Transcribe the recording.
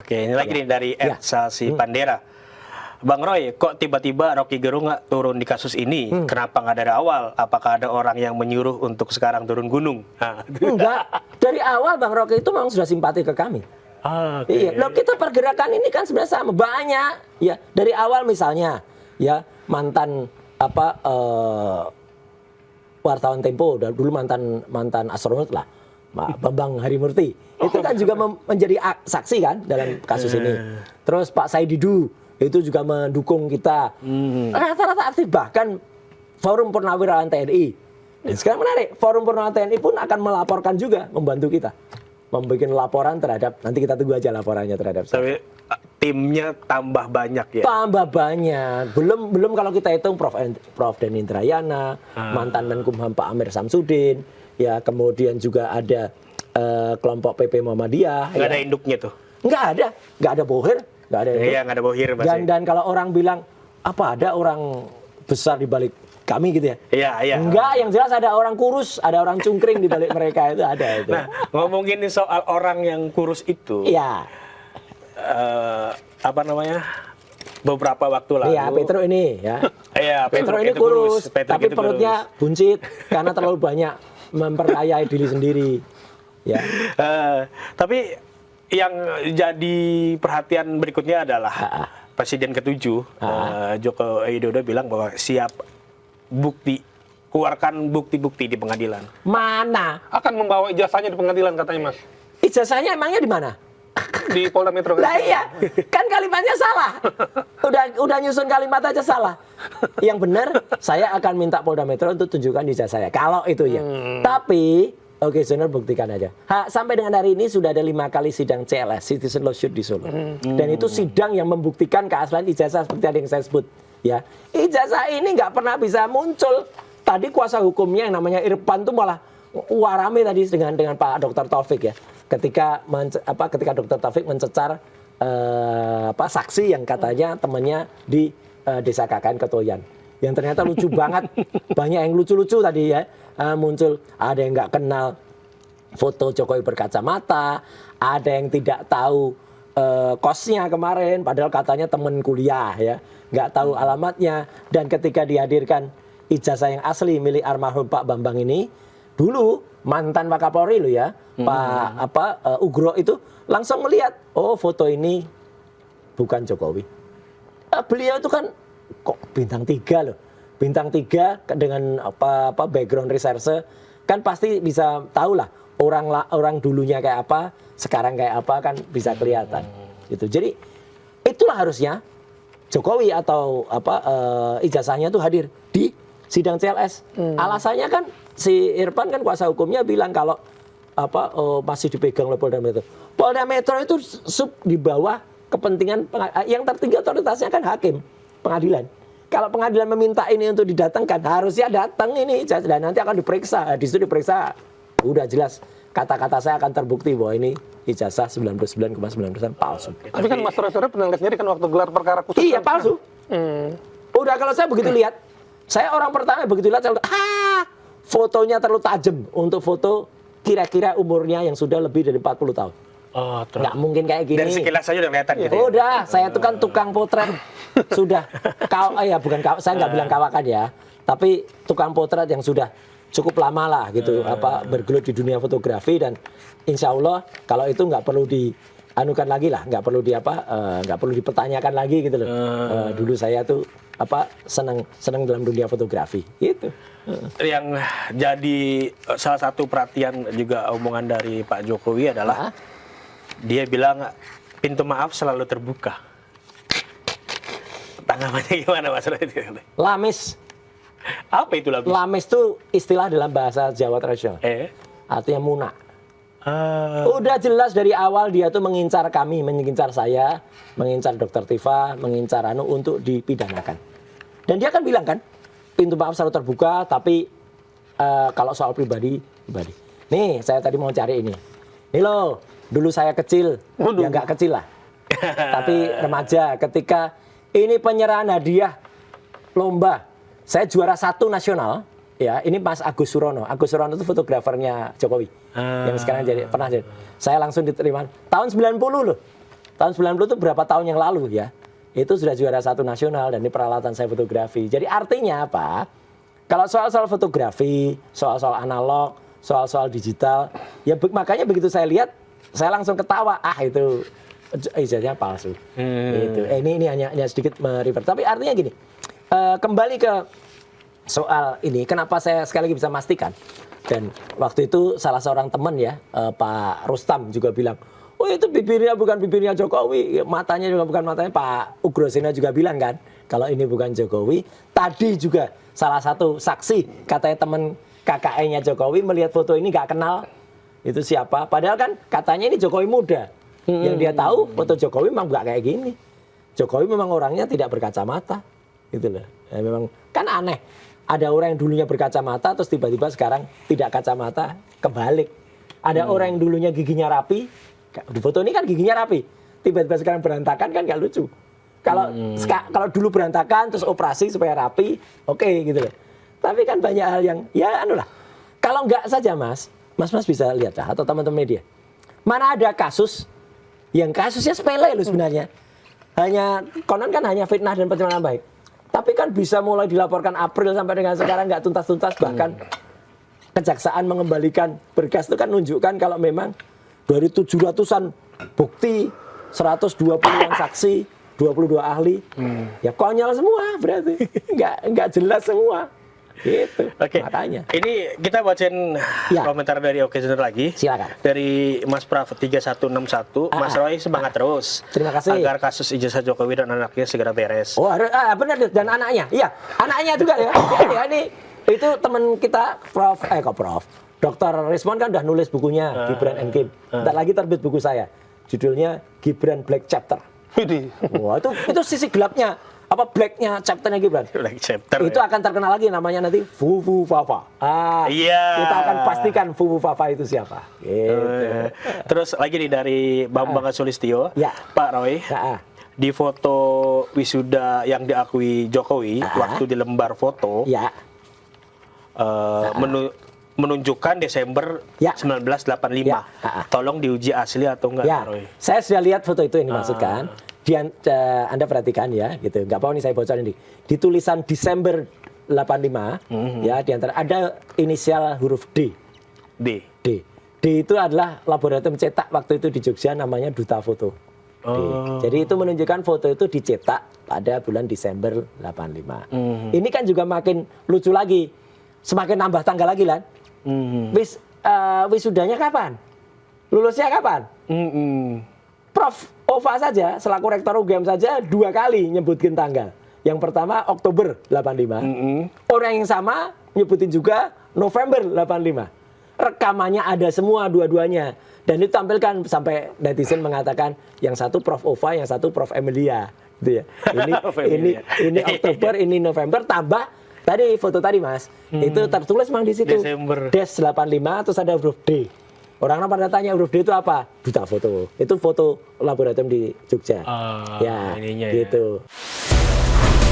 Oke, ini lagi nih dari Salsi Pandera. Bang Roy, kok tiba-tiba Rocky Gerung nggak turun di kasus ini? Kenapa nggak dari awal? Apakah ada orang yang menyuruh untuk sekarang turun gunung? Enggak, dari awal Bang Rocky itu memang sudah simpati ke kami. Iya, loh kita pergerakan ini kan sebenarnya sama banyak. Ya, dari awal misalnya, ya mantan wartawan Tempo, dulu mantan astronot lah, Bambang Harimurti. Itu kan juga menjadi saksi kan dalam kasus ini. Terus Pak Saididu itu juga mendukung kita. Rata-rata aktif, bahkan Forum Purnawirawan TNI. Dan sekarang menarik, Forum Purnawirawan TNI pun akan melaporkan juga, membantu kita. Membuat laporan terhadap, nanti kita tunggu aja laporannya terhadap saya. Tapi timnya tambah banyak ya? Tambah banyak. Belum kalau kita hitung Prof. Denny Indrayana, mantan Menkumham Pak Amir Samsudin, ya kemudian juga ada kelompok PP Muhammadiyah. Nggak ada induknya tuh? Nggak ada bohir. Nggak ada itu. Iya, nggak ada bohir. Dan kalau orang bilang, apa ada orang besar di balik kami gitu ya? Iya. Enggak, yang jelas ada orang kurus, ada orang cungkring di balik mereka itu ada itu. Nah, ngomongin soal orang yang kurus itu. Iya. Beberapa waktu lalu. Iya, Petro ini ya. Iya, Petro ini kurus, tapi perutnya buncit karena terlalu banyak memperkaya diri sendiri. Ya. Tapi yang jadi perhatian berikutnya adalah Presiden ke-7 Joko Widodo bilang bahwa siap keluarkan bukti-bukti di pengadilan. Mana? Akan membawa ijazahnya di pengadilan katanya Mas. Ijazahnya emangnya di mana? Di Polda Metro. Lah iya, kan kalimatnya salah. Udah nyusun kalimat aja salah. Yang benar, saya akan minta Polda Metro untuk tunjukkan ijazah saya. Kalau itu ya. Tapi oke, Sonar buktikan aja. Sampai dengan hari ini sudah ada 5 kali sidang CLS, Citizen Lawsuit di Solo. Dan itu sidang yang membuktikan keaslian ijazah seperti ada yang saya sebut. Ya, ijazah ini nggak pernah bisa muncul. Tadi kuasa hukumnya yang namanya Irfan tuh malah warame tadi dengan Pak Dr. Taufik ya. Ketika Dr. Taufik mencecar saksi yang katanya temannya di Desa KKN Ketoyan. Yang ternyata lucu banget, banyak yang lucu-lucu tadi ya muncul. Ada yang nggak kenal foto Jokowi berkacamata, ada yang tidak tahu kosnya kemarin, padahal katanya temen kuliah ya, nggak tahu alamatnya. Dan ketika dihadirkan ijazah yang asli milik almarhum Pak Bambang ini, dulu mantan Wakapolri loh ya, Pak Ugro itu langsung melihat, oh foto ini bukan Jokowi. Beliau itu kan kok bintang 3 loh. Bintang 3 dengan background reserse kan pasti bisa tahu lah orang dulunya kayak apa, sekarang kayak apa kan bisa kelihatan. Gitu. Jadi itulah harusnya Jokowi atau ijazahnya tuh hadir di sidang CLS. Alasannya kan si Irfan kan kuasa hukumnya bilang kalau masih dipegang oleh Polda Metro. Polda Metro itu di bawah kepentingan yang tertinggi otoritasnya kan hakim pengadilan. Kalau pengadilan meminta ini untuk didatangkan, harusnya datang ini dan nanti akan diperiksa. Di situ diperiksa, udah jelas kata-kata saya akan terbukti bahwa ini ijazah 99,9% palsu. Tapi kan Mas Roy pernah lihat sendiri kan waktu gelar perkara khusus. Iya, palsu. Udah kalau saya begitu lihat, saya orang pertama begitu lihat, saya fotonya terlalu tajam untuk foto kira-kira umurnya yang sudah lebih dari 40 tahun. Oh, nggak mungkin kayak gini. Dari sekilas saja udah kelihatan gitu. Udah, saya itu kan tukang potret. Sudah. Saya nggak bilang kawakan ya. Tapi tukang potret yang sudah cukup lama lah gitu. Bergelut di dunia fotografi dan insya Allah kalau itu nggak perlu dianukan lagi lah. Nggak perlu dipertanyakan lagi gitu loh. Dulu saya tuh senang dalam dunia fotografi gitu. Yang jadi salah satu perhatian juga omongan dari Pak Jokowi adalah dia bilang pintu maaf selalu terbuka. Tanggapannya gimana Mas Roy? Lamis. Apa itu lamis? Lamis itu istilah dalam bahasa Jawa tradisional. Artinya munak. Udah jelas dari awal dia tuh mengincar kami, mengincar saya, mengincar Dr. Tifa, mengincar untuk dipidanakan. Dan dia kan bilang kan, pintu maaf selalu terbuka, tapi kalau soal pribadi. Nih, saya tadi mau cari ini. Nih loh, dulu saya kecil, ya nggak kecil lah. Tapi remaja, ketika ini penyerahan hadiah lomba, saya juara 1 nasional, ya ini Mas Agus Surono. Agus Surono itu fotografernya Jokowi, yang sekarang pernah jadi. Saya langsung diterima, tahun 90 loh. Tahun 90 itu berapa tahun yang lalu ya? Itu sudah juara 1 nasional dan ini peralatan saya fotografi. Jadi artinya apa? Kalau soal-soal fotografi, soal-soal analog, soal-soal digital, ya makanya begitu saya lihat, saya langsung ketawa. Ah itu ijazahnya palsu. Itu. Ini hanya sedikit merevert. Tapi artinya gini, kembali ke soal ini, kenapa saya sekali lagi bisa memastikan? Dan waktu itu salah seorang teman ya, Pak Rustam juga bilang, oh itu bibirnya bukan bibirnya Jokowi, matanya juga bukan matanya. Pak Ugrosena juga bilang kan, kalau ini bukan Jokowi. Tadi juga salah satu saksi, katanya teman KKN-nya Jokowi melihat foto ini nggak kenal itu siapa. Padahal kan katanya ini Jokowi muda. Yang dia tahu foto Jokowi memang nggak kayak gini. Jokowi memang orangnya tidak berkacamata, gitu loh. Ya, memang kan aneh. Ada orang yang dulunya berkacamata, terus tiba-tiba sekarang tidak kacamata, kebalik. Ada orang yang dulunya giginya rapi. Di foto ini kan giginya rapi, tiba-tiba sekarang berantakan kan nggak lucu. Kalau dulu berantakan terus operasi supaya rapi, oke, gitu loh. Tapi kan banyak hal yang ya anu lah. Kalau nggak saja mas bisa lihat lah atau teman-teman media. Mana ada kasus yang kasusnya sepele loh sebenarnya. Konon kan hanya fitnah dan pencemaran baik. Tapi kan bisa mulai dilaporkan April sampai dengan sekarang nggak tuntas-tuntas, bahkan kejaksaan mengembalikan berkas itu kan menunjukkan kalau memang dari 700-an bukti, 120 yang saksi, 22 ahli, ya konyol semua berarti, nggak jelas semua, gitu. Oke. Makanya. Ini kita bacain komentar dari Occasioner lagi. Silakan. Dari Mas Prav 3161, Mas Roy semangat terus. Terima kasih. Agar kasus ijazah Jokowi dan anaknya segera beres. Oh benar, dan anaknya, iya, anaknya juga ya. Ya ini itu teman kita Prof. Dr. Rismon kan udah nulis bukunya Gibran and Kim. Ntar lagi terbit buku saya. Judulnya Gibran Black Chapter. Wah, itu sisi gelapnya. Apa blacknya chapternya Gibran? Black Chapter. Itu akan terkenal lagi namanya nanti Fufu Fafa. Iya. Kita akan pastikan Fufu Fafa itu siapa. Gitu. Terus lagi nih dari Bambang Sulistyo, Ya. Pak Roy. Di foto wisuda yang diakui Jokowi waktu di lembar foto, Ya. menunjukkan Desember 1985. Ya. Tolong diuji asli atau enggak, Ya, Pak Roy? saya sudah lihat foto itu yang dimaksudkan. Anda perhatikan ya, gitu. Nggak apa-apa nih saya bocorin nih. Di tulisan Desember 85, ya di antara ada inisial huruf D. D. D itu adalah laboratorium cetak waktu itu di Jogja namanya Duta Foto. D. Jadi itu menunjukkan foto itu dicetak pada bulan Desember 85. Ini kan juga makin lucu lagi. Semakin nambah tanggal lagi kan. Wisudanya kapan? Lulusnya kapan? Prof. Ova saja, selaku rektor UGM saja 2 kali nyebutin tanggal. Yang pertama Oktober 85. Orang yang sama nyebutin juga November 85. Rekamannya ada semua dua-duanya. Dan itu tampilkan sampai netizen mengatakan yang satu Prof. Ova, yang satu Prof. Emilia. Gitu ya. Ini Oktober, ini November, tambah tadi foto tadi mas, itu tertulis memang di situ. Desember. Des 85 terus ada huruf D. Orang pada tanya huruf D itu apa? Duta Foto. Itu foto laboratorium di Jogja. Ininya gitu. Ya.